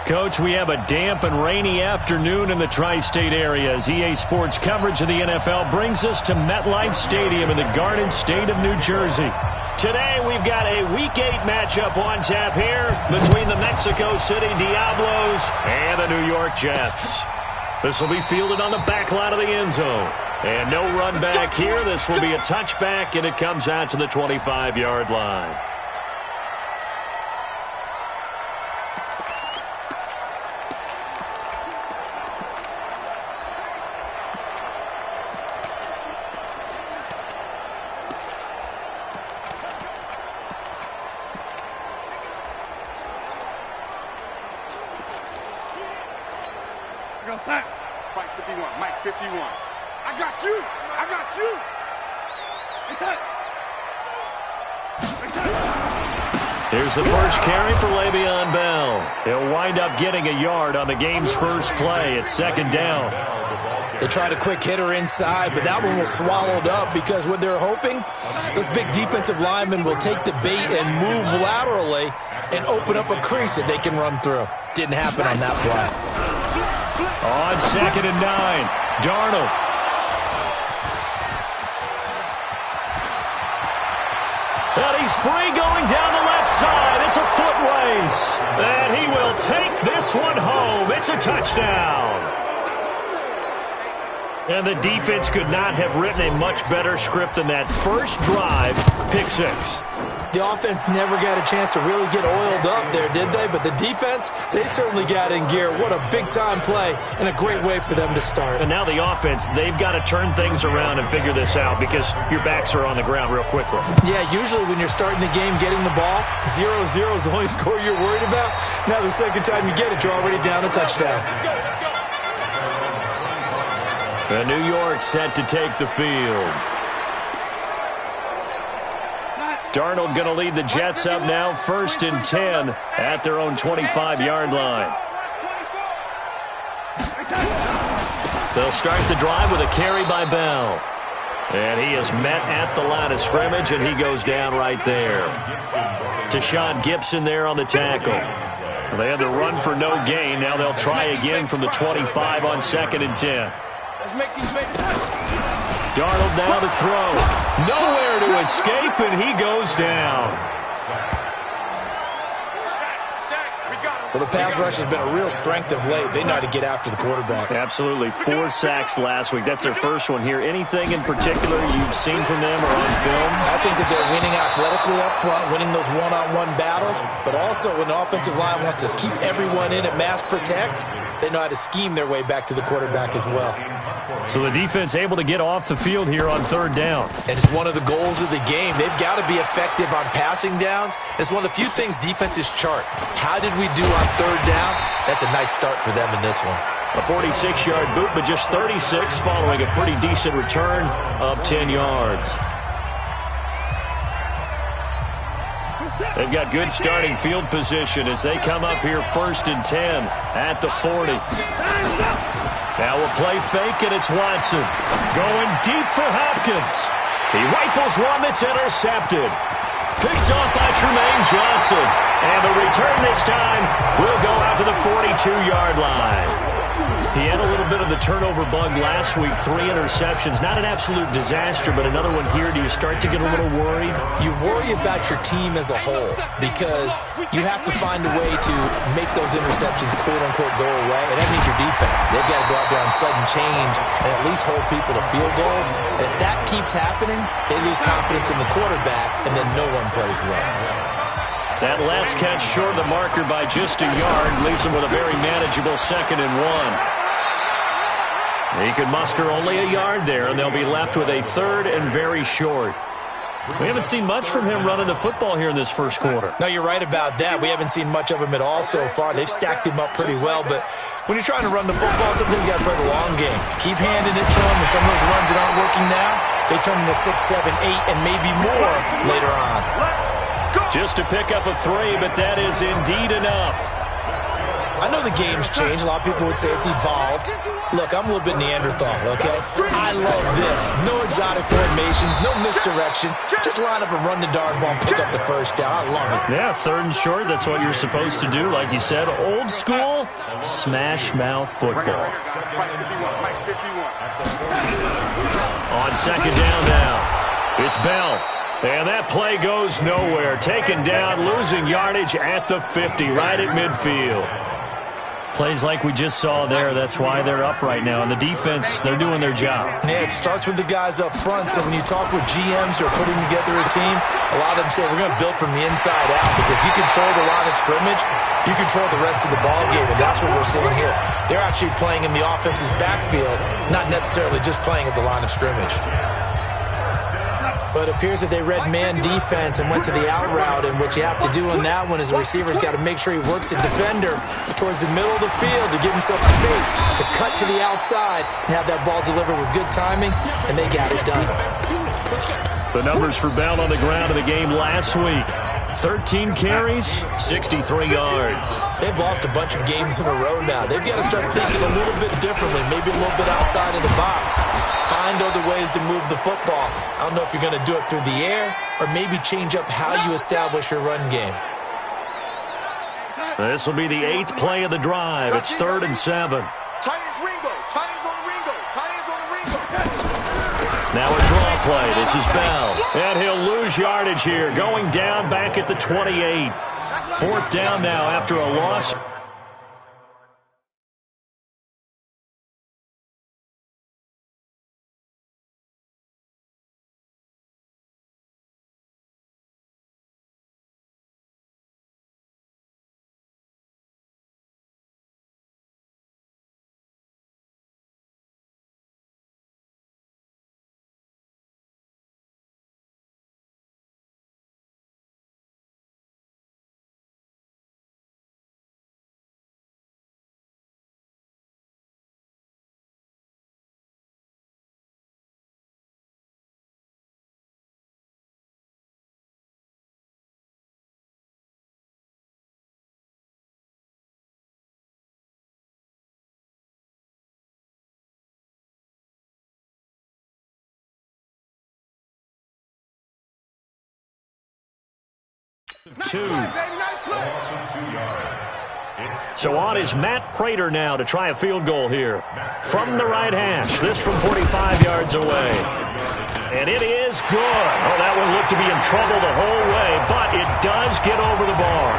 Coach, we have a damp and rainy afternoon in the tri-state area as EA Sports coverage of the NFL brings us to MetLife Stadium in the Garden State of New Jersey. Today, we've got a Week 8 matchup on tap here between the Mexico City Diablos and the New York Jets. This will be fielded on the back line of the end zone. And no run back here. This will be a touchback, and it comes out to the 25-yard line. Mike 51, Mike 51. I got you. I got you. Here's the first carry for Le'Veon Bell. He'll wind up getting a yard on the game's first play. It's second down. They tried a quick hitter inside, but that one was swallowed up because what they're hoping, those big defensive linemen will take the bait and move laterally and open up a crease that they can run through. Didn't happen on that play. On 2nd and 9, Darnold. And he's free going down the left side. It's a foot race. And he will take this one home. It's a touchdown. And the defense could not have written a much better script than that first drive, pick 6. The offense never got a chance to really get oiled up there, did they? But the defense, they certainly got in gear. What a big-time play and a great way for them to start. And now the offense, they've got to turn things around and figure this out because your backs are on the ground real quickly. Yeah, usually when you're starting the game, getting the ball, 0-0 is the only score you're worried about. Now the second time you get it, you're already down a touchdown. And New York set to take the field. Darnold going to lead the Jets up now, 1st and 10 at their own 25-yard line. They'll start the drive with a carry by Bell. And he is met at the line of scrimmage, and he goes down right there. Tashawn Gibson there on the tackle. They had the run for no gain. Now they'll try again from the 25 on 2nd and 10. Darnold now to throw. Nowhere to escape, and he goes down. Well, the pass rush has been a real strength of late. They know how to get after the quarterback. Absolutely. 4 sacks last week. That's their first one here. Anything in particular you've seen from them or on film? I think that they're winning athletically up front, winning those one-on-one battles, but also when the offensive line wants to keep everyone in and mass protect, they know how to scheme their way back to the quarterback as well. So the defense able to get off the field here on 3rd down. And it's one of the goals of the game. They've got to be effective on passing downs. It's one of the few things defenses chart. How did we do on 3rd down? That's a nice start for them in this one. A 46-yard boot, but just 36 following a pretty decent return of 10 yards. They've got good starting field position as they come up here 1st and 10 at the 40. Now we'll play fake, and it's Watson. Going deep for Hopkins. He rifles one that's intercepted. Picked off by Tremaine Johnson. And the return this time will go out to the 42-yard line. He had a little bit of the turnover bug last week, 3 interceptions. Not an absolute disaster, but another one here. Do you start to get a little worried? You worry about your team as a whole because you have to find a way to make those interceptions, quote-unquote, go away, and that means your defense. They've got to go out there on sudden change and at least hold people to field goals. And if that keeps happening, they lose confidence in the quarterback, and then no one plays well. That last catch short of the marker by just a yard leaves them with a very manageable 2nd and 1. He could muster only a yard there, and they'll be left with a 3rd and very short. We haven't seen much from him running the football here in this first quarter. No, you're right about that. We haven't seen much of him at all so far. They've stacked him up pretty well, but when you're trying to run the football, sometimes you got to play the long game. Keep handing it to him, and some of those runs that aren't working now, they turn into 6, 7, 8, and maybe more later on. Just to pick up a 3, but that is indeed enough. I know the game's changed. A lot of people would say it's evolved. Look, I'm a little bit Neanderthal, okay? I love this. No exotic formations, no misdirection. Just line up and run the darn ball and pick up the first down. I love it. Yeah, 3rd and short, that's what you're supposed to do. Like you said, old school, smash mouth football. On 2nd down now, it's Bell. And that play goes nowhere. Taken down, losing yardage at the 50, right at midfield. Plays like we just saw there. That's why they're up right now. And the defense, they're doing their job. Yeah, it starts with the guys up front. So when you talk with GMs who are putting together a team, a lot of them say we're going to build from the inside out. Because if you control the line of scrimmage, you control the rest of the ball game. And that's what we're seeing here. They're actually playing in the offense's backfield, not necessarily just playing at the line of scrimmage. But it appears that they read man defense and went to the out route, and what you have to do on that one is the receiver's got to make sure he works the defender towards the middle of the field to give himself space to cut to the outside and have that ball delivered with good timing, and they got it done. The numbers for Bell on the ground in the game last week. 13 carries, 63 yards. They've lost a bunch of games in a row now. They've got to start thinking a little bit differently, maybe a little bit outside of the box. Find other ways to move the football. I don't know if you're going to do it through the air or maybe change up how you establish your run game. This will be the 8th play of the drive. It's 3rd and 7. Now a draw play. This is Bell. And he'll lose yardage here. Going down back at the 28. 4th down now after a loss. Two. So on is Matt Prater now to try a field goal here. From the right hash. This from 45 yards away. And it is good. Oh, that one looked to be in trouble the whole way, but it does get over the bar.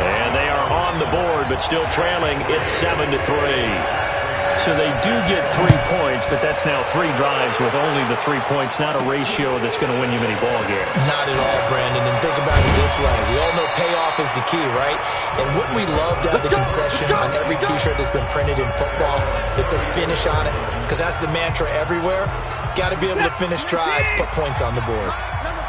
And they are on the board, but still trailing. It's 7-3. So they do get 3 points, but that's now 3 drives with only the 3 points, not a ratio that's going to win you many ball games. Not at all, Brandon. And think about it this way. We all know payoff is the key, right? And wouldn't we love to have the concession on every T-shirt that's been printed in football that says finish on it? Because that's the mantra everywhere. Got to be able to finish drives, put points on the board.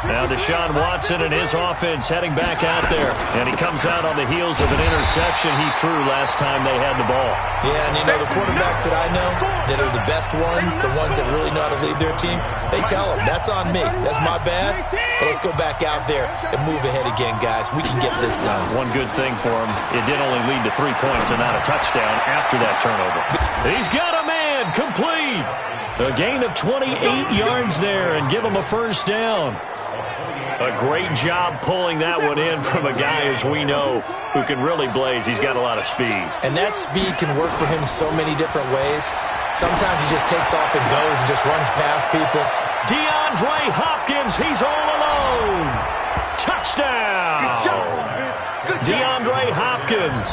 Now Deshaun Watson and his offense heading back out there. And he comes out on the heels of an interception he threw last time they had the ball. Yeah, and you know, the quarterbacks that I know that are the best ones, the ones that really know how to lead their team, they tell them, that's on me. That's my bad. But let's go back out there and move ahead again, guys. We can get this done. One good thing for him, it did only lead to 3 points and not a touchdown after that turnover. He's got a man complete. A gain of 28 yards there and give him a first down. A great job pulling that one in from a guy, as we know, who can really blaze. He's got a lot of speed. And that speed can work for him so many different ways. Sometimes he just takes off and goes and just runs past people. DeAndre Hopkins, he's all alone. Touchdown. DeAndre Hopkins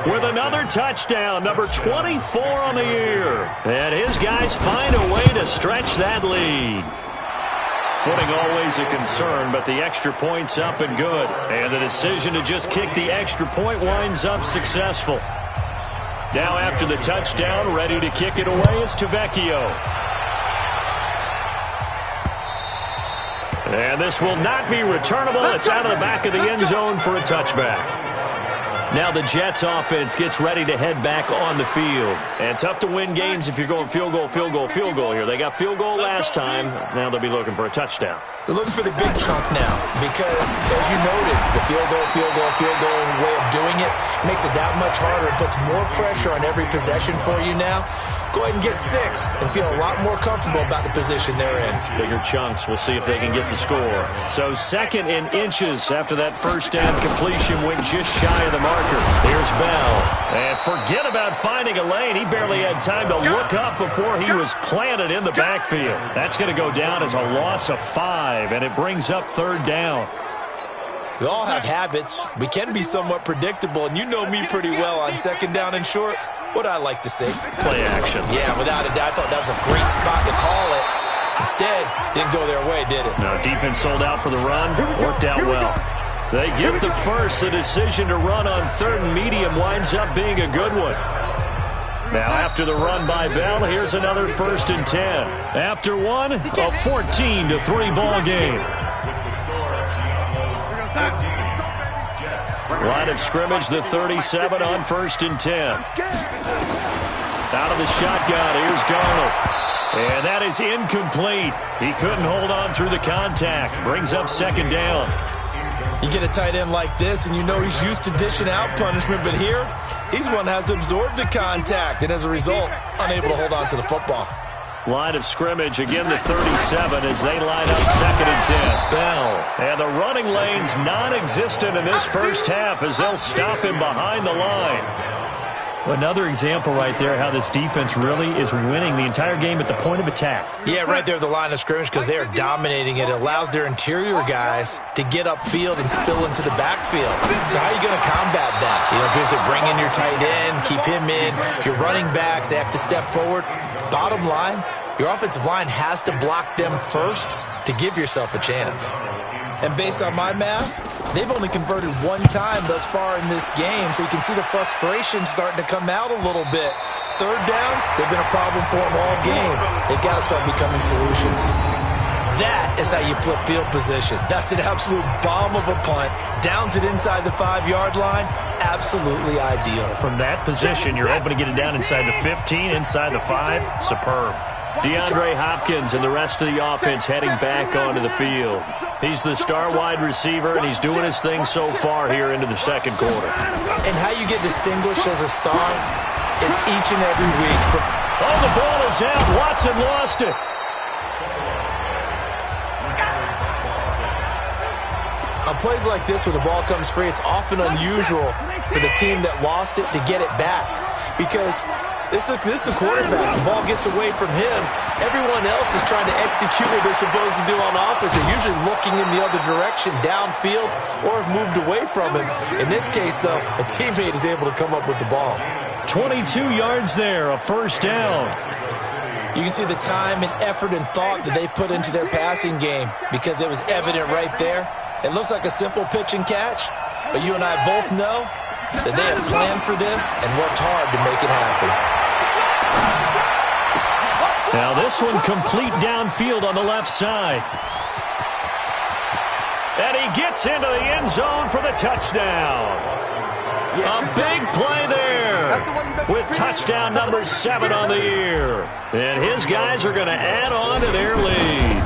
with another touchdown, number 24 on the year. And his guys find a way to stretch that lead. Footing always a concern, but the extra point's up and good. And the decision to just kick the extra point winds up successful. Now after the touchdown, ready to kick it away is Tavecchio. And this will not be returnable. It's out of the back of the end zone for a touchback. Now the Jets offense gets ready to head back on the field. And tough to win games if you're going field goal, field goal, field goal here. They got field goal last time. Now they'll be looking for a touchdown. They're looking for the big chunk now because, as you noted, the field goal way of doing it makes it that much harder. It puts more pressure on every possession for you now. Go ahead and get 6 and feel a lot more comfortable about the position they're in. Bigger chunks. We'll see if they can get the score. So 2nd in inches after that first down completion went just shy of the marker. Here's Bell. And forget about finding a lane. He barely had time to look up before he was planted in the backfield. That's going to go down as a loss of 5, and it brings up 3rd down. We all have habits. We can be somewhat predictable, and you know me pretty well on 2nd down and short. What I like to see. Play action. Yeah, without a doubt. I thought that was a great spot to call it. Instead, didn't go their way, did it? No, defense sold out for the run. Worked out well. They get the first. The decision to run on 3rd and medium winds up being a good one. Now, after the run by Bell, here's another 1st and 10. After one, a 14-3 ball game. Line of scrimmage, the 37 on 1st and 10. Out of the shotgun, here's Darnold. And that is incomplete. He couldn't hold on through the contact. Brings up 2nd down. You get a tight end like this, and you know he's used to dishing out punishment, but here, he's one that has to absorb the contact, and as a result, unable to hold on to the football. Line of scrimmage, again the 37 as they line up 2nd and 10. Bell. And the running lane's non-existent in this first half as they'll stop him behind the line. Another example right there how this defense really is winning the entire game at the point of attack. Yeah, right there at the line of scrimmage because they are dominating it. It allows their interior guys to get upfield and spill into the backfield. So how are you going to combat that? You know, because they bring in your tight end, keep him in. Your running backs, they have to step forward. Bottom line, your offensive line has to block them first to give yourself a chance. And based on my math, they've only converted 1 time thus far in this game, so you can see the frustration starting to come out a little bit. 3rd downs, they've been a problem for them all game. They've got to start becoming solutions. That is how you flip field position. That's an absolute bomb of a punt. Downs it inside the 5-yard line. Absolutely ideal. From that position, you're hoping to get it down inside the 15, inside the 5. Superb. DeAndre Hopkins and the rest of the offense heading back onto the field. He's the star wide receiver, and he's doing his thing so far here into the 2nd quarter. And how you get distinguished as a star is each and every week. Oh, the ball is out. Watson lost it. On plays like this, when the ball comes free, it's often unusual for the team that lost it to get it back. Because this is the quarterback. The ball gets away from him. Everyone else is trying to execute what they're supposed to do on offense. They're usually looking in the other direction, downfield, or have moved away from him. In this case, though, a teammate is able to come up with the ball. 22 yards there, a 1st down. You can see the time and effort and thought that they put into their passing game because it was evident right there. It looks like a simple pitch and catch, but you and I both know that they have planned for this and worked hard to make it happen. Now this one complete downfield on the left side. And he gets into the end zone for the touchdown. A big play there with touchdown number 7 on the year. And his guys are going to add on to their lead.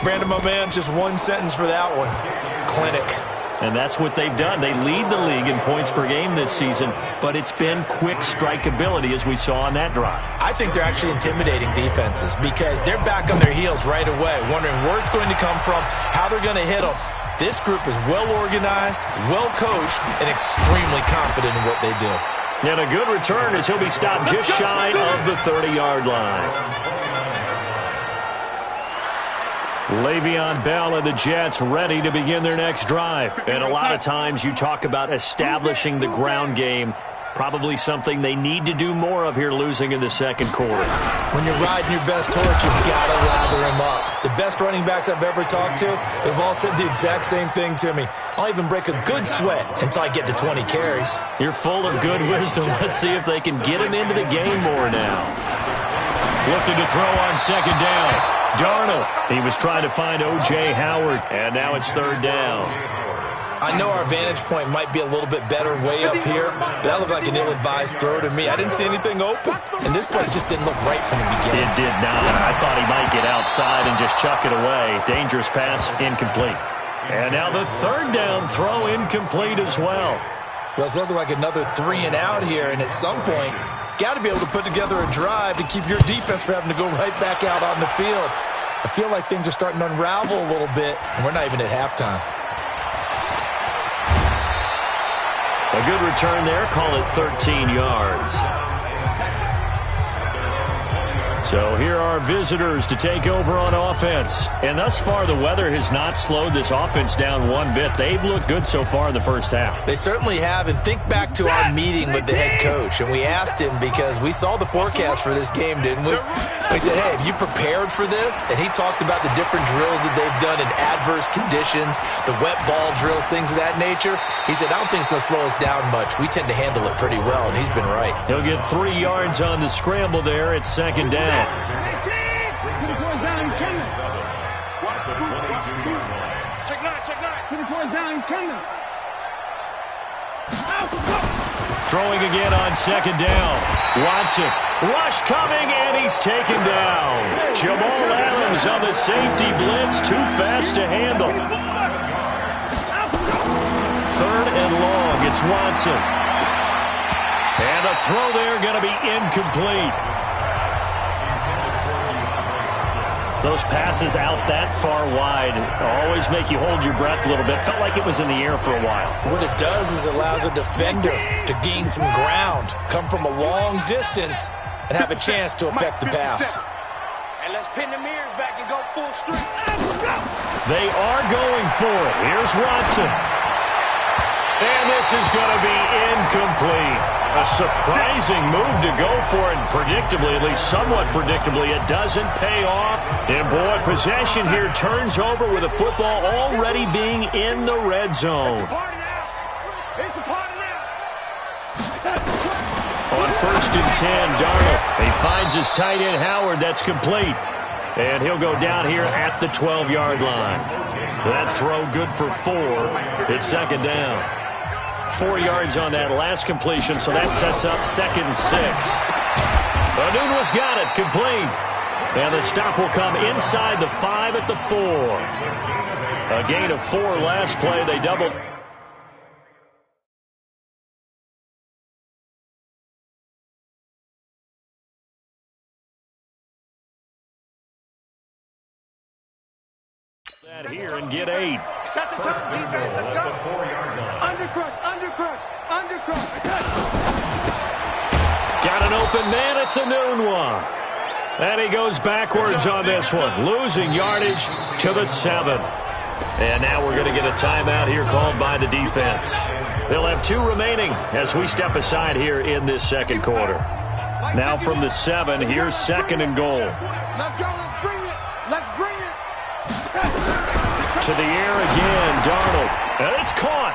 Brandon, my man, just one sentence for that one. Clinic. And that's what they've done. They lead the league in points per game this season, but it's been quick strikeability as we saw on that drive. I think they're actually intimidating defenses because they're back on their heels right away, wondering where it's going to come from, how they're going to hit them. This group is well organized, well coached, and extremely confident in what they do. And a good return as he'll be stopped just shy of the 30-yard line. Le'Veon Bell and the Jets ready to begin their next drive. And a lot of times you talk about establishing the ground game. Probably something they need to do more of here losing in the 2nd quarter. When you're riding your best torch, you've got to lather him up. The best running backs I've ever talked to, they've all said the exact same thing to me. I'll even break a good sweat until I get to 20 carries. You're full of good wisdom. Let's see if they can get him into the game more now. Looking to throw on 2nd down. Darnold, he was trying to find O.J. Howard, and now it's 3rd down. I know our vantage point might be a little bit better way up here, but that looked like an ill-advised throw to me. I didn't see anything open, and this play just didn't look right from the beginning. It did not. I thought he might get outside and just chuck it away. Dangerous pass, incomplete. And now the third down throw, incomplete as well. Well, it's looking like another 3 and out here, and at some point, got to be able to put together a drive to keep your defense from having to go right back out on the field. I feel like things are starting to unravel a little bit, and we're not even at halftime. A good return there. Call it 13 yards. So here are visitors to take over on offense. And thus far, the weather has not slowed this offense down one bit. They've looked good so far in the first half. They certainly have. And think back to our meeting with the head coach. And we asked him, because we saw the forecast for this game, didn't we? We said, hey, have you prepared for this? And he talked about the different drills that they've done in adverse conditions, the wet ball drills, things of that nature. He said, I don't think it's going to slow us down much. We tend to handle it pretty well, and he's been right. He'll get 3 yards on the scramble there. It's second down. Throwing again on second down. Watson. Rush coming, and he's taken down. Jamal Adams on the safety blitz. Too fast to handle. Third and long. It's Watson. And the throw there going to be incomplete. Those passes out that far wide always make you hold your breath a little bit. Felt like it was in the air for a while. What it does is it allows a defender to gain some ground, come from a long distance, and have a chance to affect the pass. And let's pin the mirrors back and go full strength. They are going for it. Here's Watson. And this is going to be incomplete. A surprising move to go for it. Predictably, at least somewhat predictably, it doesn't pay off. And boy, possession here turns over with the football already being in the red zone. On first and 10, Darnold. He finds his tight end, Howard. That's complete. And he'll go down here at the 12-yard line. That throw good for 4. It's second down. 4 yards on that last completion, so that sets up second and 6. Anunua's got it, complete. And the stop will come inside the 5 at the 4. A gain of 4 last play. They doubled. That here and get 8. Set the turn, defense, let's go. Undercrush. Got an open man, it's Anunua. And he goes backwards on this one, losing yardage to the 7. And now we're going to get a timeout here called by the defense. They'll have 2 remaining as we step aside here in this second quarter. Now from the 7, here's second and goal. Let's go, let's bring it. To the air again, Darnold. And it's caught.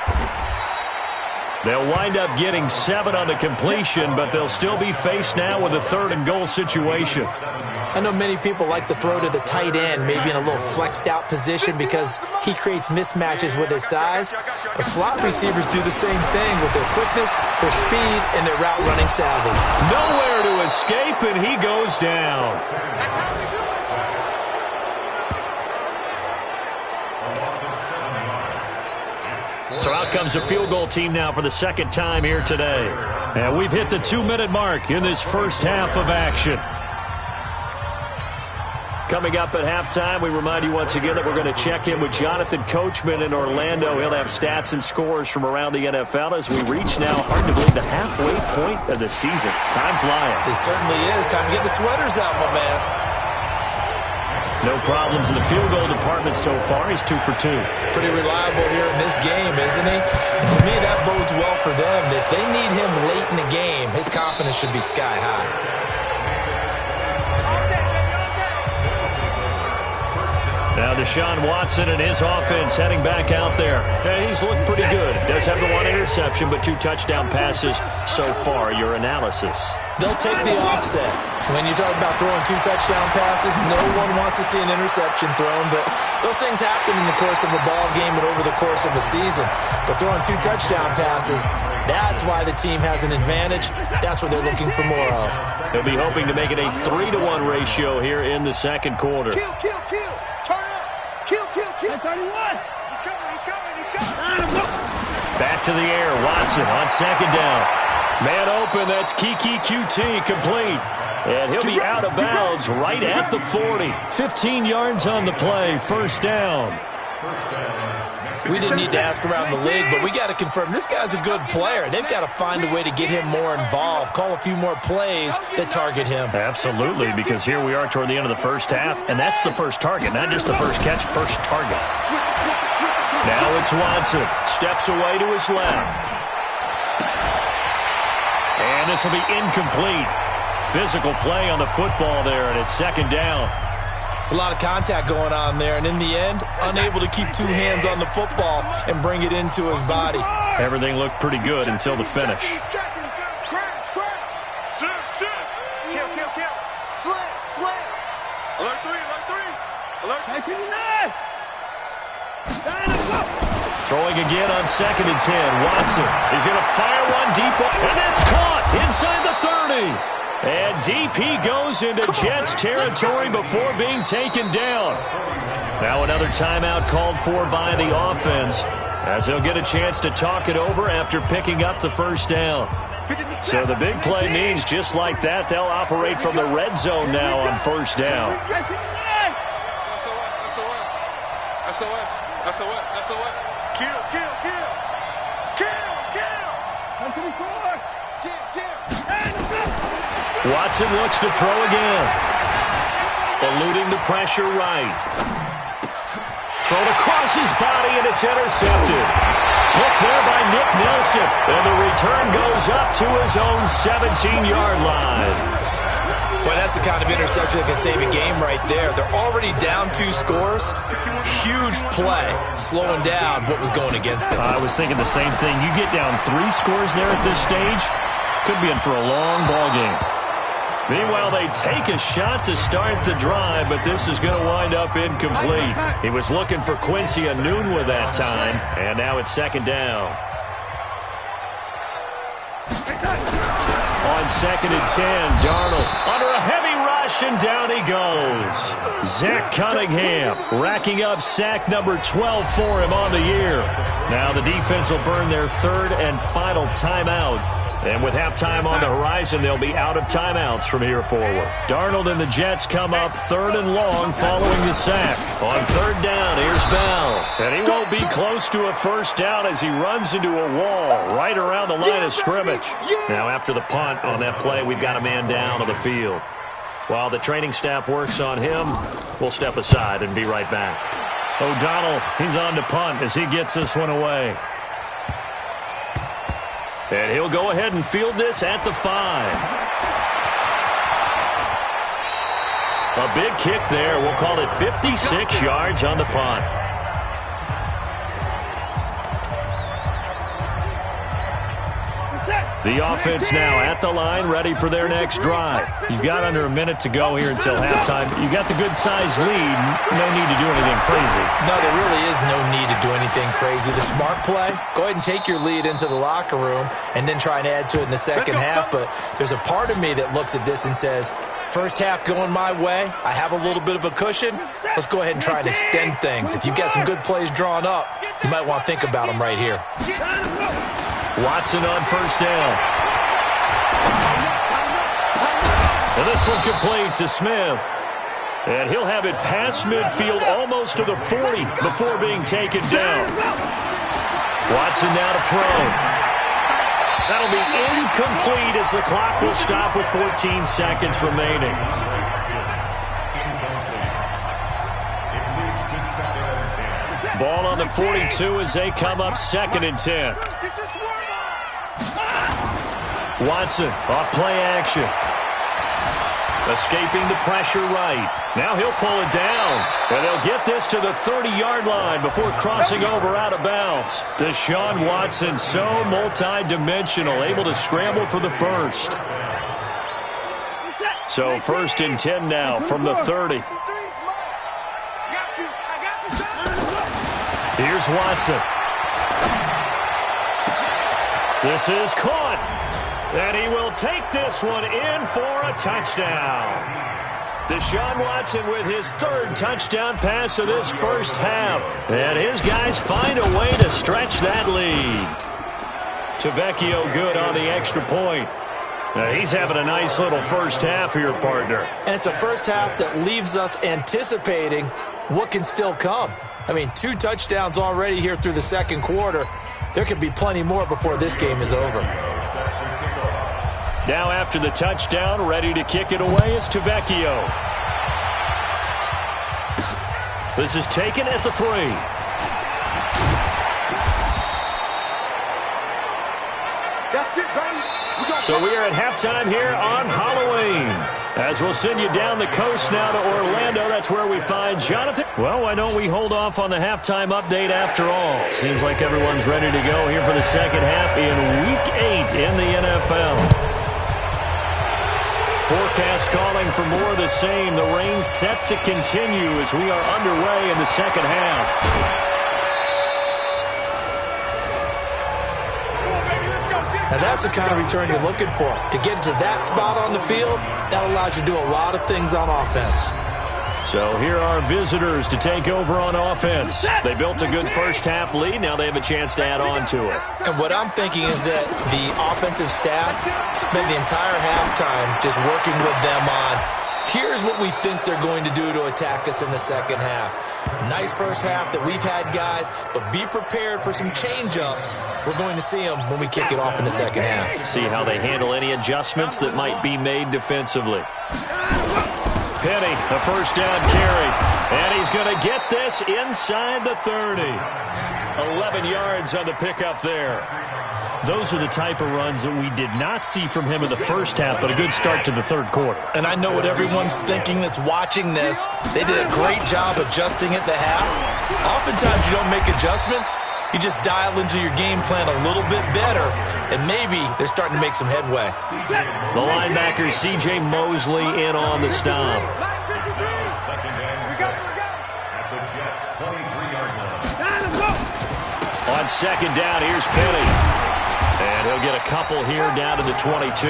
They'll wind up getting 7 on the completion, but they'll still be faced now with a third and goal situation. I know many people like to throw to the tight end, maybe in a little flexed out position because he creates mismatches with his size. But slot receivers do the same thing with their quickness, their speed, and their route running savvy. Nowhere to escape, and he goes down. That's how we do it. So out comes the field goal team now for the second time here today. And we've hit the 2-minute mark in this first half of action. Coming up at halftime, we remind you once again that we're going to check in with Jonathan Coachman in Orlando. He'll have stats and scores from around the NFL as we reach now, hard to believe, the halfway point of the season. Time flying. It certainly is. Time to get the sweaters out, my man. No problems in the field goal department so far. He's 2 for 2. Pretty reliable here in this game, isn't he? And to me, that bodes well for them. If they need him late in the game, his confidence should be sky high. Now Deshaun Watson and his offense heading back out there. He's looked pretty good. Does have the one interception, but 2 touchdown passes so far. Your analysis? They'll take the offset. When you talk about throwing 2 touchdown passes, no one wants to see an interception thrown, but those things happen in the course of a ball game and over the course of a season. But throwing 2 touchdown passes, that's why the team has an advantage. That's what they're looking for more of. They'll be hoping to make it a 3-to-1 ratio here in the second quarter. Kill, kill, kill. Turn up. Kill, kill, kill. 31. He's coming. Back to the air. Watson on second down. Man open. That's Kiki QT complete. And he'll be out of bounds right at the 40. 15 yards on the play. First down. We didn't need to ask around the league, but we got to confirm this guy's a good player. They've got to find a way to get him more involved, call a few more plays that target him. Absolutely, because here we are toward the end of the first half, and that's the first target, not just the first catch, first target. Now it's Watson. Steps away to his left. And this will be incomplete. Physical play on the football there, and it's second down. It's a lot of contact going on there, and in the end, unable to keep 2 hands on the football and bring it into his body. Everything looked pretty good until the finish. Kill. Slam. Alert 3. Alert 3. Throwing again on second and 10. Watson is going to fire one deep, and that's caught inside the 30. And DP goes into Jets territory before being taken down. Now another timeout called for by the offense, as he'll get a chance to talk it over after picking up the first down. So the big play means just like that, they'll operate from the red zone now on first down. Watson looks to throw again. Eluding the pressure right. Thrown across his body, and it's intercepted. Picked there by Nick Nelson. And the return goes up to his own 17-yard line. Boy, that's the kind of interception that can save a game right there. They're already down 2 scores. Huge play, slowing down what was going against them. I was thinking the same thing. You get down 3 scores there at this stage, could be in for a long ball game. Meanwhile, they take a shot to start the drive, but this is going to wind up incomplete. He was looking for Quincy Enunwa that time, and now it's second down. On second and 10, Darnold under a heavy rush, and down he goes. Zach Cunningham racking up sack number 12 for him on the year. Now the defense will burn their 3rd and final timeout. And with halftime on the horizon, they'll be out of timeouts from here forward. Darnold and the Jets come up 3rd and long following the sack. On 3rd down, here's Bell. And he won't be close to a first down as he runs into a wall right around the line of scrimmage. Now after the punt on that play, we've got a man down on the field. While the training staff works on him, we'll step aside and be right back. O'Donnell, he's on to punt as he gets this one away. And he'll go ahead and field this at the 5. A big kick there. We'll call it 56 yards on the punt. The offense now at the line, ready for their next drive. You've got under a minute to go here until halftime. You've got the good-sized lead. No need to do anything crazy. No, there really is no need to do anything crazy. The smart play, go ahead and take your lead into the locker room and then try and add to it in the second half. But there's a part of me that looks at this and says, first half going my way, I have a little bit of a cushion. Let's go ahead and try and extend things. If you've got some good plays drawn up, you might want to think about them right here. Watson on first down. And this one complete to Smith. And he'll have it past midfield almost to the 40 before being taken down. Watson now to throw. That'll be incomplete as the clock will stop with 14 seconds remaining. Ball on the 42 as they come up second and 10. Watson off play action. Escaping the pressure right. Now he'll pull it down. And they'll get this to the 30-yard line before crossing over out of bounds. Deshaun Watson, so multi-dimensional, able to scramble for the first. So 1st and 10 now from the 30. Here's Watson. This is caught. And he will take this one in for a touchdown. Deshaun Watson with his 3rd touchdown pass of this first half. And his guys find a way to stretch that lead. Tavecchio good on the extra point. Now he's having a nice little first half here, partner. And it's a first half that leaves us anticipating what can still come. I mean, 2 touchdowns already here through the second quarter. There could be plenty more before this game is over. Now after the touchdown, ready to kick it away is Tavecchio. This is taken at the 3. So we are at halftime here on Halloween. As we'll send you down the coast now to Orlando. That's where we find Jonathan. Well, why don't we hold off on the halftime update after all? Seems like everyone's ready to go here for the second half in Week 8 in the NFL. Forecast calling for more of the same. The rain set to continue as we are underway in the second half. Now that's the kind of return you're looking for. To get to that spot on the field, that allows you to do a lot of things on offense. So here are visitors to take over on offense. They built a good first half lead. Now they have a chance to add on to it. And what I'm thinking is that the offensive staff spent the entire halftime just working with them on, here's what we think they're going to do to attack us in the second half. Nice first half that we've had, guys, but be prepared for some change-ups. We're going to see them when we kick it off in the second half. See how they handle any adjustments that might be made defensively. Penny, a first down carry. And he's going to get this inside the 30. 11 yards on the pickup there. Those are the type of runs that we did not see from him in the first half, but a good start to the third quarter. And I know what everyone's thinking that's watching this. They did a great job adjusting at the half. Oftentimes you don't make adjustments. You just dial into your game plan a little bit better, and maybe they're starting to make some headway. The linebacker, C.J. Mosley, in on the stop. On second down, here's Penny. And he'll get a couple here down to the 22.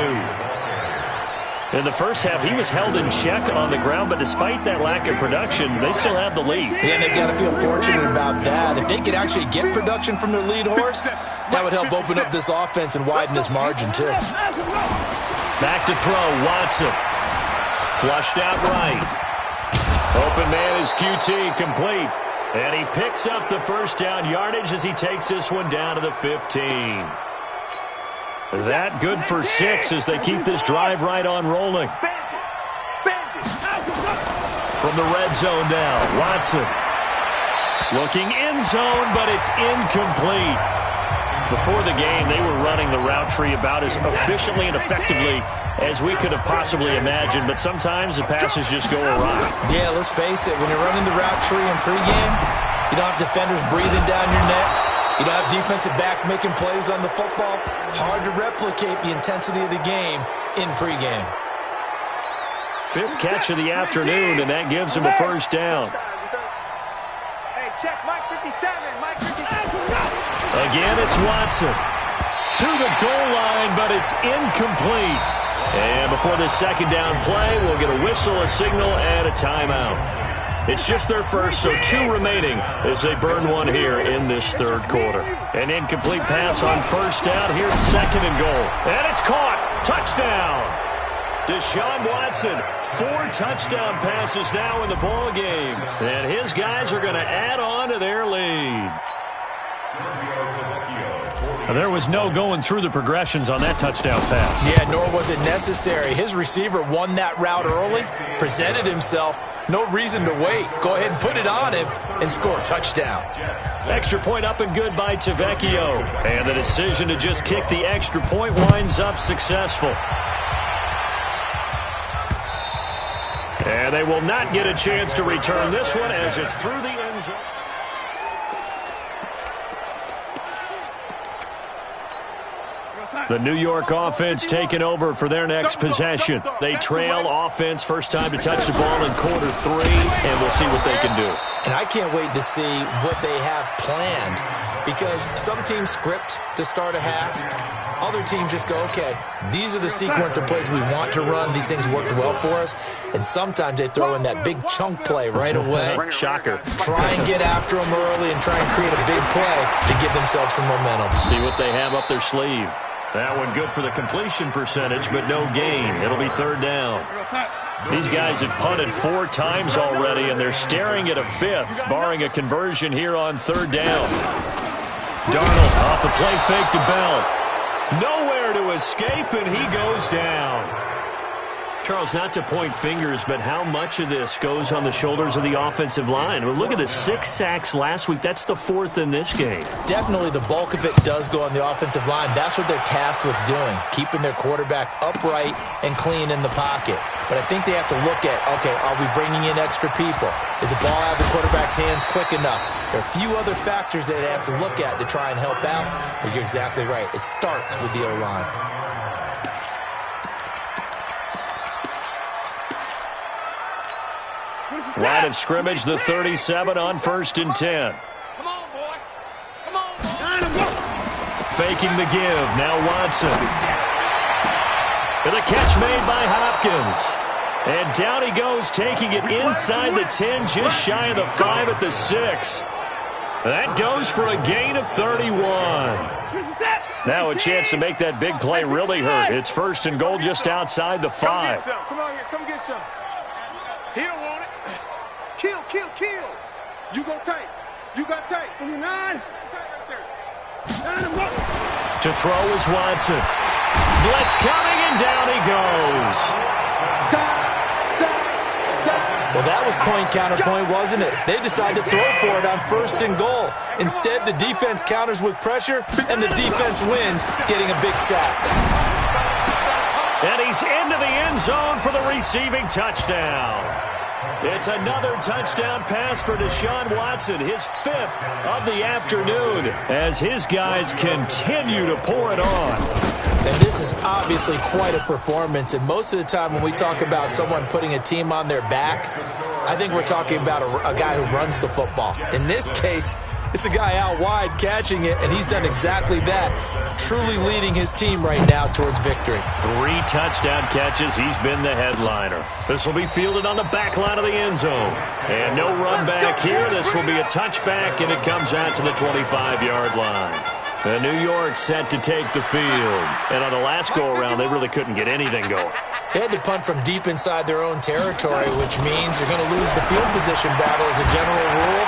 In the first half, he was held in check on the ground, but despite that lack of production, they still have the lead. Yeah, and they've got to feel fortunate about that. If they could actually get production from their lead horse, that would help open up this offense and widen this margin, too. Back to throw, Watson. Flushed out right. Open man is QT, complete. And he picks up the first down yardage as he takes this one down to the 15. That good for 6 as they keep this drive right on rolling. From the red zone now, Watson. Looking end zone, but it's incomplete. Before the game, they were running the route tree about as efficiently and effectively as we could have possibly imagined, but sometimes the passes just go awry. Yeah, let's face it, when you're running the route tree in pregame, you don't have defenders breathing down your neck. You don't have defensive backs making plays on the football. Hard to replicate the intensity of the game in pregame. 5th catch of the afternoon, and that gives him a first down. Hey, check Mike 57, Mike 57. Again, it's Watson. To the goal line, but it's incomplete. And before the second down play, we'll get a whistle, a signal, and a timeout. It's just their first, so 2 remaining as they burn one here in this third quarter. An incomplete pass on first down. Here's 2nd and goal. And it's caught. Touchdown. Deshaun Watson, 4 touchdown passes now in the ball game. And his guys are going to add on to their lead. There was no going through the progressions on that touchdown pass. Yeah, nor was it necessary. His receiver won that route early, presented himself. No reason to wait. Go ahead and put it on him and score a touchdown. Extra point up and good by Tavecchio. And the decision to just kick the extra point winds up successful. And they will not get a chance to return this one as it's through the end zone. The New York offense taking over for their next possession. They trail offense, first time to touch the ball in quarter 3, and we'll see what they can do. And I can't wait to see what they have planned, because some teams script to start a half. Other teams just go, okay, these are the sequence of plays we want to run. These things worked well for us. And sometimes they throw in that big chunk play right away. Shocker. Try and get after them early and try and create a big play to give themselves some momentum. See what they have up their sleeve. That one good for the completion percentage, but no gain. It'll be third down. These guys have punted 4 times already, and they're staring at a 5th, barring a conversion here on third down. Darnold off the play fake to Bell. Nowhere to escape, and he goes down. Charles, not to point fingers, but how much of this goes on the shoulders of the offensive line? Well, look at the 6 sacks last week. That's the 4th in this game. Definitely the bulk of it does go on the offensive line. That's what they're tasked with doing, keeping their quarterback upright and clean in the pocket. But I think they have to look at, okay, are we bringing in extra people? Is the ball out of the quarterback's hands quick enough? There are a few other factors that they have to look at to try and help out. But you're exactly right. It starts with the O-line. Line of scrimmage, the 37 on 1st and 10. Come on, boy. Come on, boy. Faking the give. Now Watson. And a catch made by Hopkins. And down he goes, taking it inside the 10, just shy of the 5 at the 6. That goes for a gain of 31. Now a chance to make that big play really hurt. It's 1st and goal just outside the 5. Come on here. Come get some. He don't want it. Kill. You go tight. You got tight. 9. Tight right there. To throw is Watson. Blitz coming, and down he goes. Stop. Well, that was point counterpoint, wasn't it? They decided to throw for it on 1st and goal. Instead, the defense counters with pressure, and the defense wins, getting a big sack. And he's into the end zone for the receiving touchdown. It's another touchdown pass for Deshaun Watson, his 5th of the afternoon, as his guys continue to pour it on. And this is obviously quite a performance, and most of the time when we talk about someone putting a team on their back, I think we're talking about a guy who runs the football. In this case, it's a guy out wide catching it, and he's done exactly that, truly leading his team right now towards victory. 3 touchdown catches. He's been the headliner. This will be fielded on the back line of the end zone. And no run back here. This will be a touchback, and it comes out to the 25-yard line. The New York set to take the field. And on the last go-around, they really couldn't get anything going. They had to punt from deep inside their own territory, which means they're going to lose the field position battle as a general rule.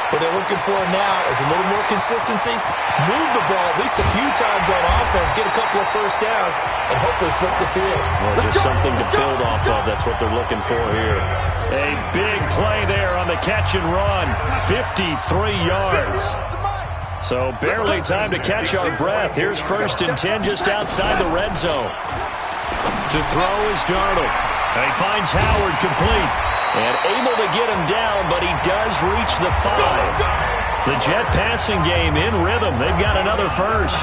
What they're looking for now is a little more consistency, move the ball at least a few times on offense, get a couple of first downs, and hopefully flip the field. Well, just something to build off of. That's what they're looking for here. A big play there on the catch and run, 53 yards. So barely time to catch our breath. Here's 1st and 10 just outside the red zone. To throw is Darnold. And he finds Howard complete. And able to get him down, but he does reach the 5. The Jet passing game in rhythm. They've got another first.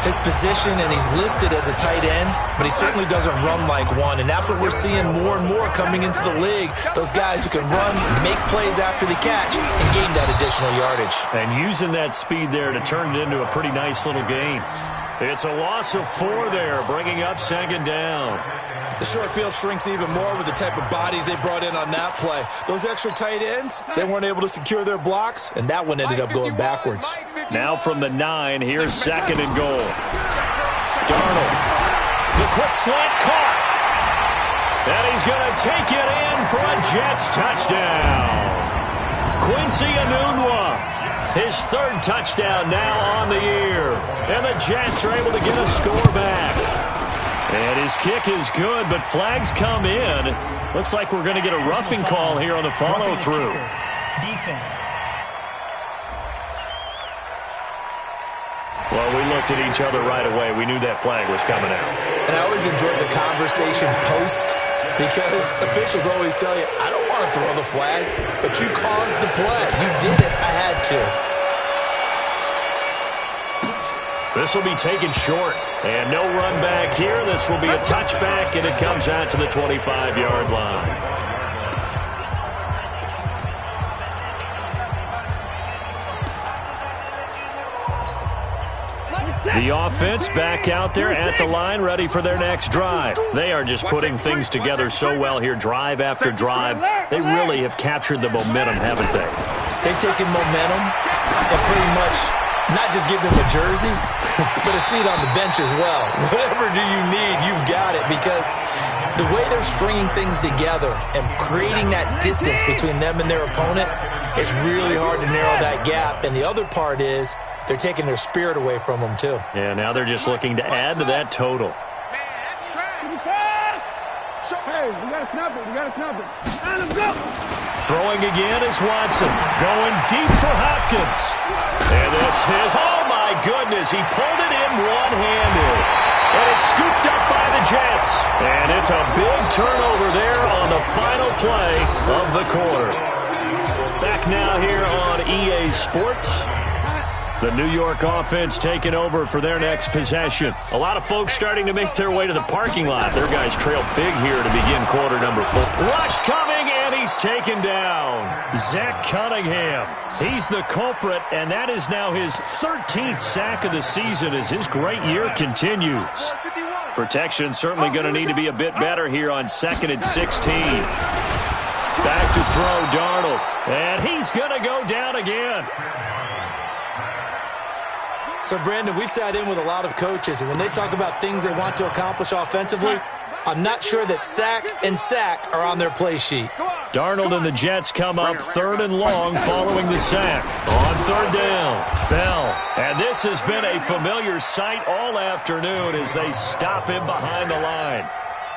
His position, and he's listed as a tight end, but he certainly doesn't run like one. And that's what we're seeing more and more coming into the league. Those guys who can run, make plays after the catch, and gain that additional yardage. And using that speed there to turn it into a pretty nice little gain. It's a loss of 4 there, bringing up 2nd down. The short field shrinks even more with the type of bodies they brought in on that play. Those extra tight ends, they weren't able to secure their blocks, and that one ended up going backwards. Now from the 9, here's 2nd and goal. Darnold, the quick slant caught. And he's going to take it in for a Jets touchdown. Quincy Enunwa, his 3rd touchdown now on the year. And the Jets are able to get a score back. And his kick is good, but flags come in. Looks like we're going to get a roughing call here on the follow-through. Defense. Well, we looked at each other right away. We knew that flag was coming out. And I always enjoyed the conversation post because officials always tell you, I don't want to throw the flag, but you caused the play. You did it. I had to. This will be taken short, and no run back here. This will be a touchback, and it comes out to the 25-yard line. The offense back out there at the line, ready for their next drive. They are just putting things together so well here, drive after drive. They really have captured the momentum, haven't they? They've taken momentum and pretty much not just give them a jersey, but a seat on the bench as well. Whatever do you need, you've got it, because the way they're stringing things together and creating that distance between them and their opponent, it's really hard to narrow that gap. And the other part is they're taking their spirit away from them, too. Yeah, now they're just looking to add to that total. Hey, we got to snap it. We got to snap it. And let's go. Throwing again is Watson. Going deep for Hopkins. And this is, oh my goodness, he pulled it in one-handed. And it's scooped up by the Jets. And it's a big turnover there on the final play of the quarter. Back now here on EA Sports. The New York offense taking over for their next possession. A lot of folks starting to make their way to the parking lot. Their guys trail big here to begin quarter number 4. Rush coming, and he's taken down. Zach Cunningham. He's the culprit, and that is now his 13th sack of the season as his great year continues. Protection certainly going to need to be a bit better here on 2nd and 16. Back to throw Darnold, and he's going to go down again. So, Brandon, we've sat in with a lot of coaches, and when they talk about things they want to accomplish offensively, I'm not sure that sack and sack are on their play sheet. Darnold and the Jets come up 3rd and long following the sack. On 3rd down, Bell. And this has been a familiar sight all afternoon as they stop him behind the line.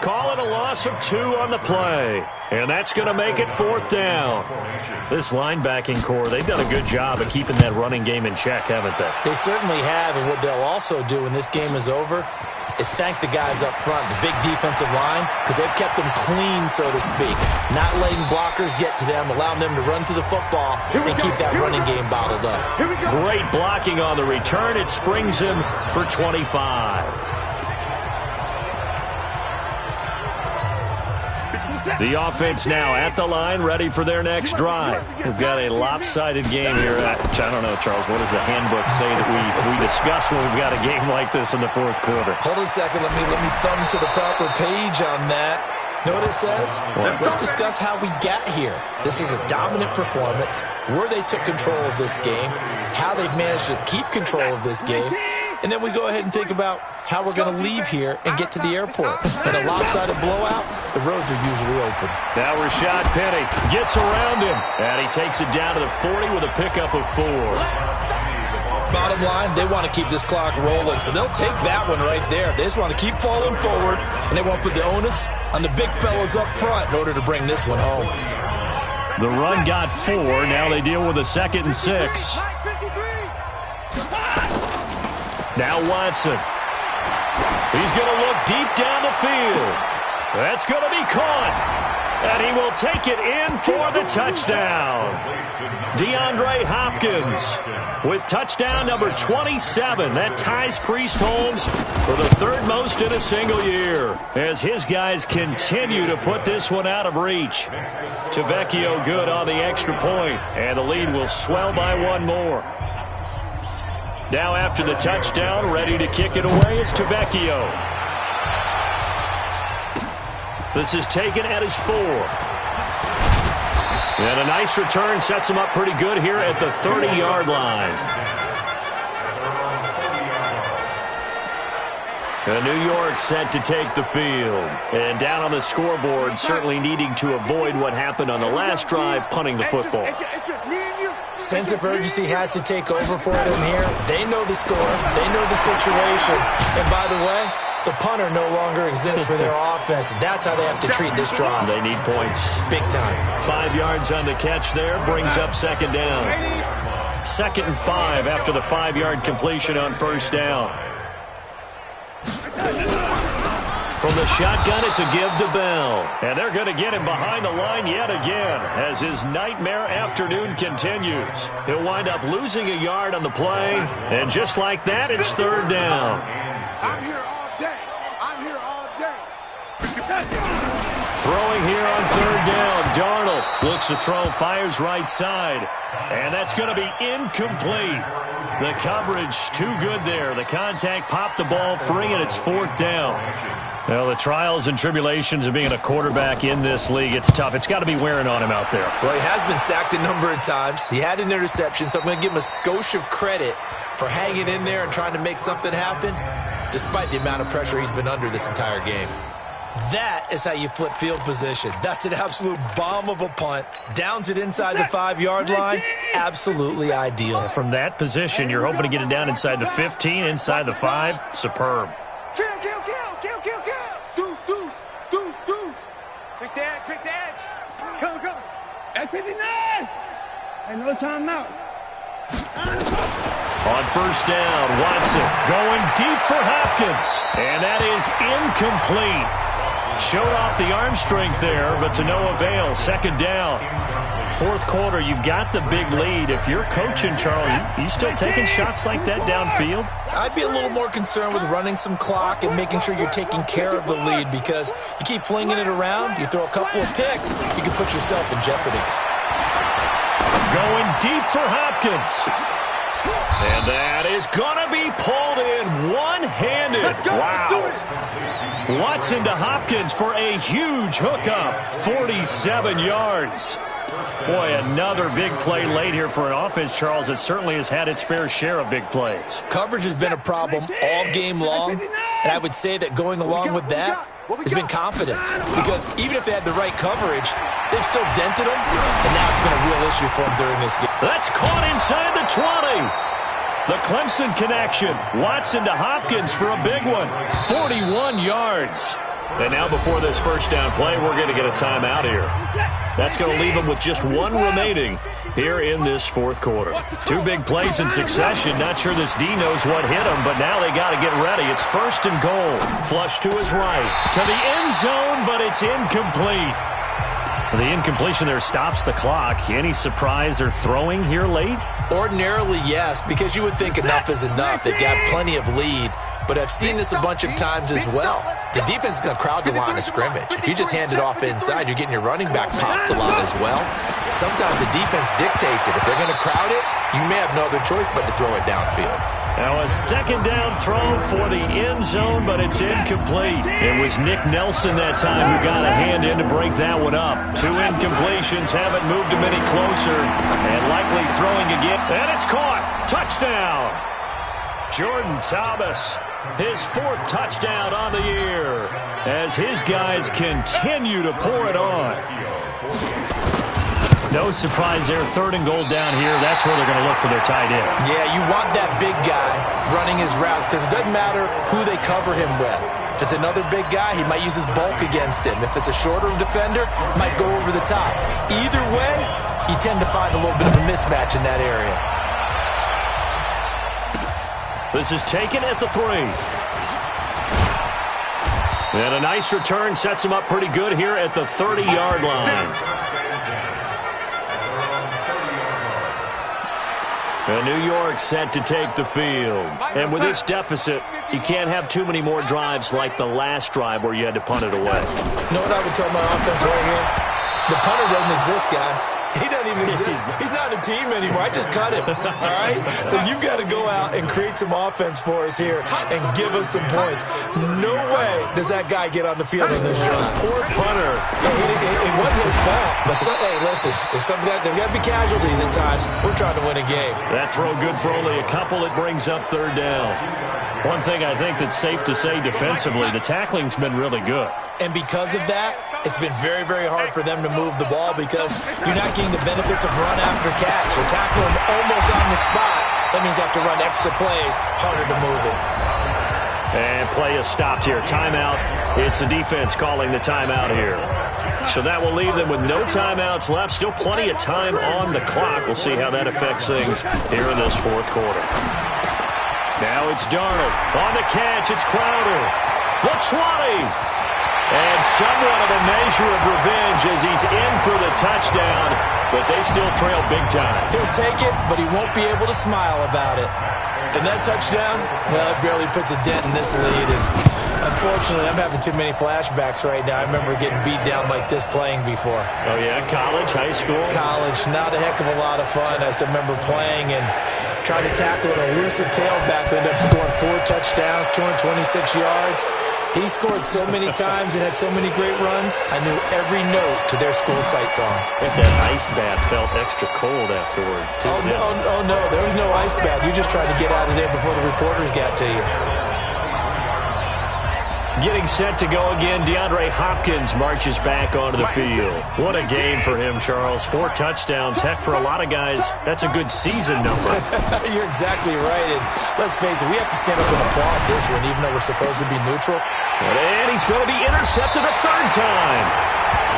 Call it a loss of 2 on the play. And that's going to make it 4th down. This linebacking core, they've done a good job of keeping that running game in check, haven't they? They certainly have, and what they'll also do when this game is over is thank the guys up front, the big defensive line, because they've kept them clean, so to speak. Not letting blockers get to them, allowing them to run to the football and keep that running game bottled up. Great blocking on the return. It springs him for 25. The offense now at the line, ready for their next drive. We've got a lopsided game here. I don't know, Charles, what does the handbook say that we discuss when we've got a game like this in the 4th quarter? Hold on a second. Let me thumb to the proper page on that. Know what it says? What? Let's discuss how we got here. This is a dominant performance, where they took control of this game, how they've managed to keep control of this game, and then we go ahead and think about how we're going to leave here and get to the airport. In a lopsided blowout, the roads are usually open. Now Rashad Penny gets around him, and he takes it down to the 40 with a pickup of 4. Bottom line, they want to keep this clock rolling, so they'll take that one right there. They just want to keep falling forward, and they want to put the onus on the big fellas up front in order to bring this one home. The run got 4. Now they deal with a 2nd and 6. Now Watson. He's going to look deep down the field. That's going to be caught. And he will take it in for the touchdown. DeAndre Hopkins with touchdown number 27. That ties Priest Holmes for the 3rd most in a single year as his guys continue to put this one out of reach. Tavecchio good on the extra point, and the lead will swell by 1 more. Now after the touchdown, ready to kick it away is Tavecchio. This is taken at his 4. And a nice return sets him up pretty good here at the 30-yard line. And New York set to take the field. And down on the scoreboard, certainly needing to avoid what happened on the last drive, punting the football. It's just me and you. Sense of urgency has to take over for them here. They know the score. They know the situation. And by the way, the punter no longer exists for their offense. That's how they have to treat this drive. They need points. Big time. 5 yards on the catch there. Brings up 2nd down. 2nd and 5 after the 5-yard completion on 1st down. From the shotgun, it's a give to Bell. And they're going to get him behind the line yet again as his nightmare afternoon continues. He'll wind up losing a yard on the play, and just like that, it's third down. I'm here all day. I'm here all day. Throwing here on third down. Darnold looks to throw, fires right side. And that's going to be incomplete. The coverage too good there. The contact popped the ball free, and it's fourth down. Well, the trials and tribulations of being a quarterback in this league, it's tough. It's got to be wearing on him out there. Well, he has been sacked a number of times. He had an interception, so I'm going to give him a skosh of credit for hanging in there and trying to make something happen, despite the amount of pressure he's been under this entire game. That is how you flip field position. That's an absolute bomb of a punt. Downs it inside the 5-yard line. Absolutely ideal. From that position, you're hoping to get it down inside the 15, inside the 5. Superb. Kill, kill, kill, kill, kill, kill. Deuce, deuce, deuce, deuce. Quick the edge, quick the edge. Come, come. At 59. And no timeout. On first down, Watson going deep for Hopkins. And that is incomplete. Showed off the arm strength there, but to no avail. Second down. Fourth quarter, you've got the big lead. If you're coaching, Charles, you still taking shots like that downfield? I'd be a little more concerned with running some clock and making sure you're taking care of the lead, because you keep flinging it around, you throw a couple of picks, you can put yourself in jeopardy. Going deep for Hopkins. And that is going to be pulled in one-handed. Wow. Watson to Hopkins for a huge hookup. 47 yards. Boy, another big play late here for an offense, Charles, that certainly has had its fair share of big plays. Coverage has been a problem all game long, and I would say that going along with that has been confidence, because even if they had the right coverage, they've still dented them, and now it's been a real issue for them during this game. That's caught inside the 20. The Clemson connection. Watson to Hopkins for a big one. 41 yards. And now before this first down play, we're going to get a timeout here. That's going to leave them with just one remaining here in this fourth quarter. Two big plays in succession. Not sure this D knows what hit him, but now they got to get ready. It's first and goal. Flush to his right. To the end zone, but it's incomplete. The incompletion there stops the clock. Any surprise they're throwing here late? Ordinarily, yes, because you would think enough is enough. They've got plenty of lead, but I've seen this a bunch of times as well. The defense is going to crowd the line of scrimmage. If you just hand it off inside, you're getting your running back popped a lot as well. Sometimes the defense dictates it. If they're going to crowd it, you may have no other choice but to throw it downfield. Now a second down throw for the end zone, but it's incomplete. It was Nick Nelson that time who got a hand in to break that one up. Two incompletions haven't moved him any closer, and likely throwing again. And it's caught. Touchdown. Jordan Thomas, his fourth touchdown on the year, as his guys continue to pour it on. No surprise there. Third and goal down here. That's where they're going to look for their tight end. Yeah, you want that big guy running his routes, because it doesn't matter who they cover him with. If it's another big guy, he might use his bulk against him. If it's a shorter defender, might go over the top. Either way, you tend to find a little bit of a mismatch in that area. This is taken at the 3. And a nice return sets him up pretty good here at the 30-yard line. And New York set to take the field. And with this deficit, you can't have too many more drives like the last drive where you had to punt it away. You know what I would tell my offense right here? The punter doesn't exist, guys. He doesn't even exist. He's not a team anymore. I just cut him. All right? So you've got to go out and create some offense for us here and give us some points. No way does that guy get on the field in this drive. Poor punter. Yeah, it wasn't his fault. But hey, listen, there's got to be casualties at times. We're trying to win a game. That throw good for only a couple. It brings up third down. One thing I think that's safe to say defensively, the tackling's been really good. And because of that, it's been very, very hard for them to move the ball, because you're not getting the benefits of run after catch. You're tackling them almost on the spot. That means you have to run extra plays, harder to move it. And play is stopped here. Timeout. It's the defense calling the timeout here. So that will leave them with no timeouts left. Still plenty of time on the clock. We'll see how that affects things here in this fourth quarter. Now it's Darnold. On the catch, it's Crowder. The 20. And somewhat of a measure of revenge as he's in for the touchdown, but they still trail big time. He'll take it, but he won't be able to smile about it. And that touchdown, well, it barely puts a dent in this lead. And unfortunately, I'm having too many flashbacks right now. I remember getting beat down like this playing before. Oh, yeah? College, high school? College, not a heck of a lot of fun. I still remember playing and trying to tackle an elusive tailback who ended up scoring 4 touchdowns, 226 yards. He scored so many times and had so many great runs, I knew every note to their school's fight song. That ice bath felt extra cold afterwards, too. Oh, no, there was no ice bath. You just tried to get out of there before the reporters got to you. Getting set to go again, DeAndre Hopkins marches back onto the field. What a game for him, Charles. 4 touchdowns. Heck, for a lot of guys, that's a good season number. You're exactly right. And let's face it, we have to stand up and applaud this one, even though we're supposed to be neutral. And he's going to be intercepted a 3rd time.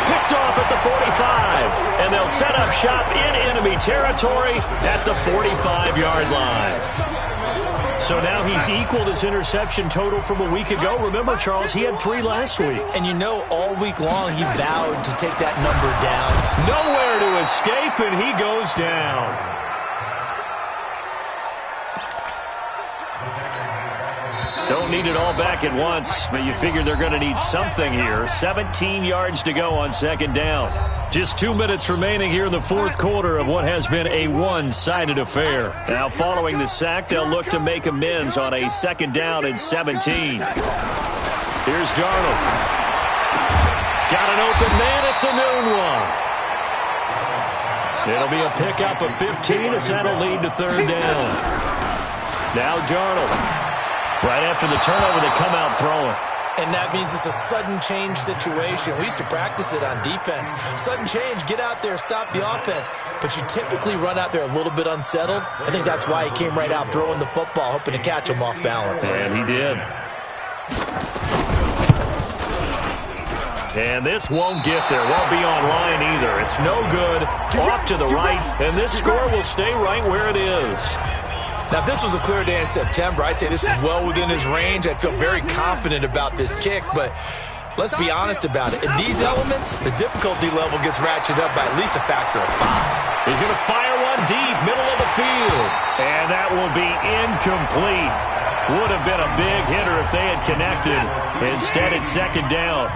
Picked off at the 45. And they'll set up shop in enemy territory at the 45-yard line. So now he's equaled his interception total from a week ago. Remember, Charles, he had 3 last week. And you know, all week long he vowed to take that number down. Nowhere to escape, and he goes down. Don't need it all back at once, but you figure they're going to need something here. 17 yards to go on 2nd down. Just 2 minutes remaining here in the 4th quarter of what has been a one-sided affair. Now, following the sack, they'll look to make amends on a 2nd down and 17. Here's Darnold. Got an open man. It's a noon one. It'll be a pickup of 15 as that'll lead to 3rd down. Now Darnold. Right after the turnover, they come out throwing. And that means it's a sudden change situation. We used to practice it on defense. Sudden change, get out there, stop the offense. But you typically run out there a little bit unsettled. I think that's why he came right out throwing the football, hoping to catch him off balance. And he did. And this won't get there. Won't be on line either. It's no good. Off to the right. And this score will stay right where it is. Now, if this was a clear day in September, I'd say this is well within his range. I'd feel very confident about this kick, but let's be honest about it. In these elements, the difficulty level gets ratcheted up by at least a factor of 5. He's going to fire one deep, middle of the field. And that will be incomplete. Would have been a big hitter if they had connected. Instead, it's 2nd down.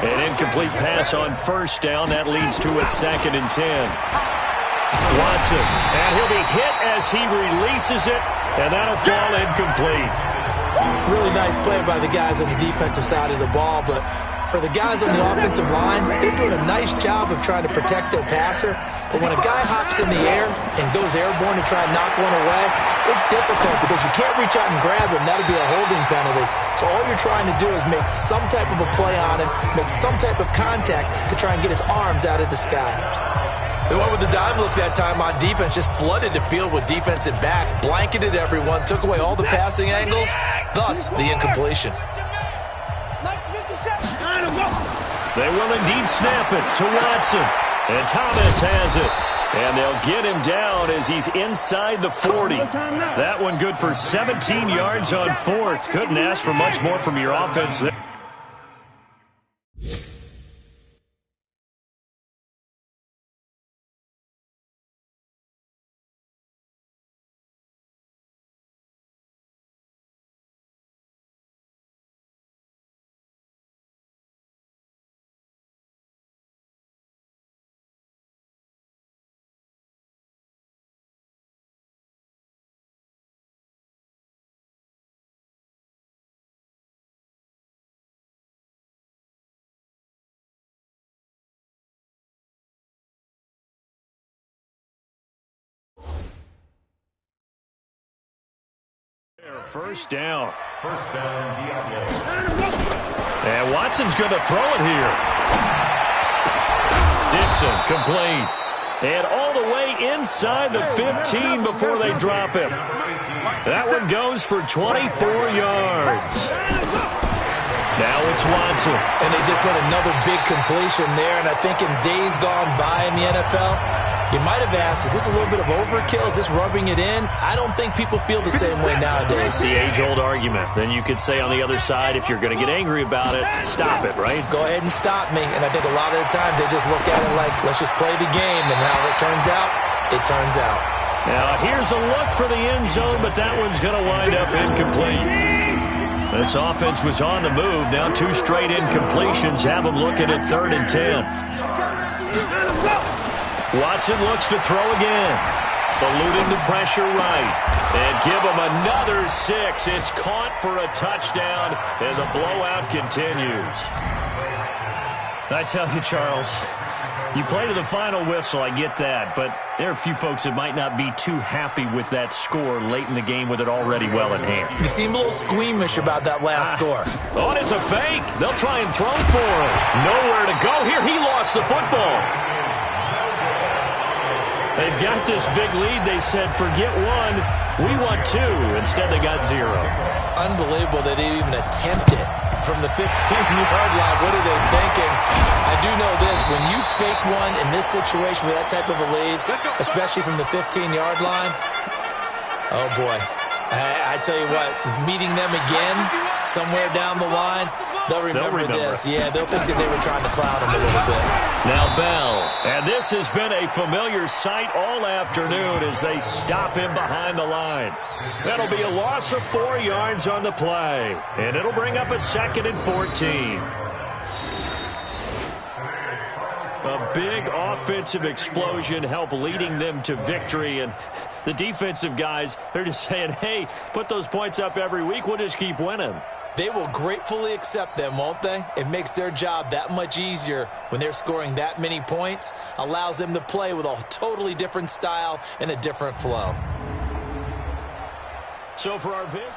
An incomplete pass on 1st down. That leads to a 2nd and 10. Watson, and he'll be hit as he releases it, and that'll fall incomplete. Really nice play by the guys on the defensive side of the ball, but for the guys on the offensive line, they're doing a nice job of trying to protect their passer. But when a guy hops in the air and goes airborne to try and knock one away, it's difficult because you can't reach out and grab him. That'll be a holding penalty. So all you're trying to do is make some type of a play on him, make some type of contact to try and get his arms out of the sky. They went with the dime look that time on defense, just flooded the field with defensive backs, blanketed everyone, took away all the passing angles, thus the incompletion. They will indeed snap it to Watson, and Thomas has it. And they'll get him down as he's inside the 40. That one good for 17 yards on 4th. Couldn't ask for much more from your offense there. First down. Diablo. And Watson's going to throw it here. Dixon, complete. And all the way inside the 15 before they drop him. That one goes for 24 yards. Now it's Watson. And they just had another big completion there. And I think in days gone by in the NFL, You might have asked, is this a little bit of overkill? Is this rubbing it in? I don't think people feel the same way nowadays. It's the age-old argument. Then you could say on the other side, if you're going to get angry about it, stop it, right? Go ahead and stop me. And I think a lot of the times they just look at it like, let's just play the game. And how it turns out, it turns out. Now, here's a look for the end zone, but that one's going to wind up incomplete. This offense was on the move. Now 2 straight incompletions have them looking at 3rd and 10. Watson looks to throw again. Eluding the pressure right. And give him another 6. It's caught for a touchdown, and the blowout continues. I tell you, Charles, you play to the final whistle, I get that, but there are a few folks that might not be too happy with that score late in the game with it already well in hand. You seem a little squeamish about that last score. Oh, and it's a fake. They'll try and throw for him. Nowhere to go here. He lost the football. They've got this big lead. They said, forget 1. We want 2. Instead, they got 0. Unbelievable that they didn't even attempt it from the 15-yard line. What are they thinking? I do know this. When you fake one in this situation with that type of a lead, especially from the 15-yard line, oh, boy. I tell you what, meeting them again somewhere down the line, they'll remember this. Yeah, they'll think that they were trying to cloud him a little bit. Now Bell, and this has been a familiar sight all afternoon as they stop him behind the line. That'll be a loss of 4 yards on the play, and it'll bring up a 2nd and 14. A big offensive explosion helped leading them to victory, and the defensive guys, they're just saying, hey, put those points up every week, we'll just keep winning. They will gratefully accept them, won't they? It makes their job that much easier when they're scoring that many points, allows them to play with a totally different style and a different flow. So for our visit.